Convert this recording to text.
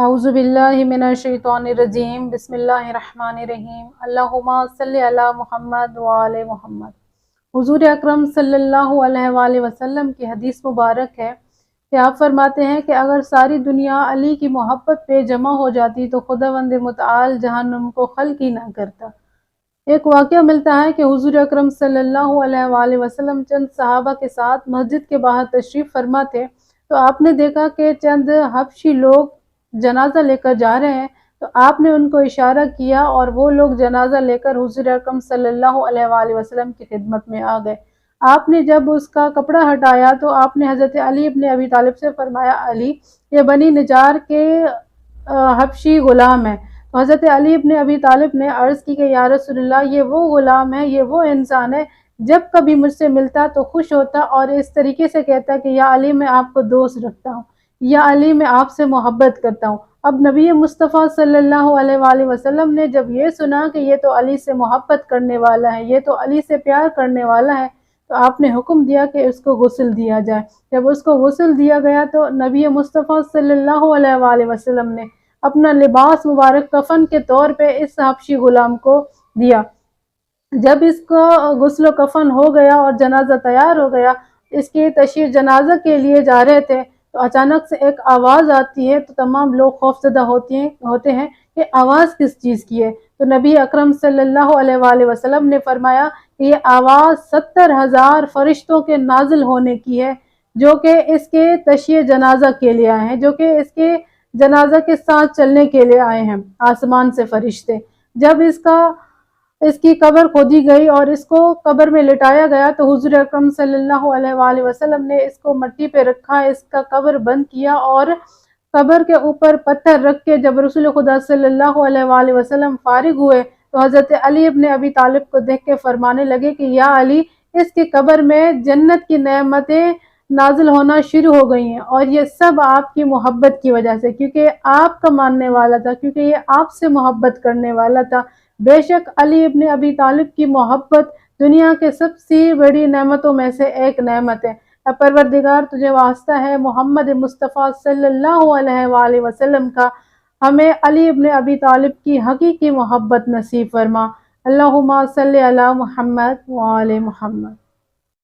اعوذ باللہ من الشیطان الرجیم بسم اللہ الرحمن الرحیم اللہم صلی علی محمد وآل محمد۔ حضور اکرم صلی اللہ علیہ وآلہ وسلم کی حدیث مبارک ہے کہ آپ فرماتے ہیں کہ اگر ساری دنیا علی کی محبت پہ جمع ہو جاتی تو خداوند متعال جہنم کو خلق ہی نہ کرتا۔ ایک واقعہ ملتا ہے کہ حضور اکرم صلی اللہ علیہ وآلہ وسلم چند صحابہ کے ساتھ مسجد کے باہر تشریف فرما تھے، تو آپ نے دیکھا کہ چند حبشی لوگ جنازہ لے کر جا رہے ہیں، تو آپ نے ان کو اشارہ کیا اور وہ لوگ جنازہ لے کر حضور اکرم صلی اللہ علیہ وآلہ وسلم کی خدمت میں آ گئے۔ آپ نے جب اس کا کپڑا ہٹایا تو آپ نے حضرت علی ابن ابی طالب سے فرمایا، علی یہ بنی نجار کے حبشی غلام ہیں۔ تو حضرت علی ابن ابی طالب نے عرض کی کہ یا رسول اللہ، یہ وہ غلام ہے، یہ وہ انسان ہے جب کبھی مجھ سے ملتا تو خوش ہوتا اور اس طریقے سے کہتا کہ یا علی میں آپ کو دوست رکھتا ہوں، یا علی میں آپ سے محبت کرتا ہوں۔ اب نبی مصطفیٰ صلی اللہ علیہ وآلہ وسلم نے جب یہ سنا کہ یہ تو علی سے محبت کرنے والا ہے، یہ تو علی سے پیار کرنے والا ہے، تو آپ نے حکم دیا کہ اس کو غسل دیا جائے۔ جب اس کو غسل دیا گیا تو نبی مصطفیٰ صلی اللہ علیہ وآلہ وسلم نے اپنا لباس مبارک کفن کے طور پہ اس حبشی غلام کو دیا۔ جب اس کو غسل و کفن ہو گیا اور جنازہ تیار ہو گیا، اس کی تشییع جنازہ کے لیے جا رہے تھے تو اچانک سے ایک آواز آتی ہے، تو تمام لوگ خوفزدہ ہوتے ہیں کہ آواز کس چیز کی ہے۔ تو نبی اکرم صلی اللہ علیہ وآلہ وسلم نے فرمایا کہ یہ آواز 70,000 فرشتوں کے نازل ہونے کی ہے، جو کہ اس کے تشییع جنازہ کے لیے آئے ہیں، جو کہ اس کے جنازہ کے ساتھ چلنے کے لیے آئے ہیں آسمان سے فرشتے۔ جب اس کی قبر کھودی گئی اور اس کو قبر میں لٹایا گیا تو حضور اکرم صلی اللہ علیہ وآلہ وسلم نے اس کو مٹی پہ رکھا، اس کا قبر بند کیا اور قبر کے اوپر پتھر رکھ کے جب رسول خدا صلی اللہ علیہ وآلہ وسلم فارغ ہوئے تو حضرت علی ابن ابی طالب کو دیکھ کے فرمانے لگے کہ یا علی، اس کی قبر میں جنت کی نعمتیں نازل ہونا شروع ہو گئی ہیں، اور یہ سب آپ کی محبت کی وجہ سے، کیونکہ آپ کا ماننے والا تھا، کیونکہ یہ آپ سے محبت کرنے والا تھا۔ بے شک علی ابن ابی طالب کی محبت دنیا کے سب سے بڑی نعمتوں میں سے ایک نعمت ہے۔ اے پروردگار، تجھے واسطہ ہے محمد مصطفیٰ صلی اللہ علیہ وآلہ وسلم کا، ہمیں علی ابن ابی طالب کی حقیقی محبت نصیب فرما۔ اللہم صلی علی محمد وآل محمد۔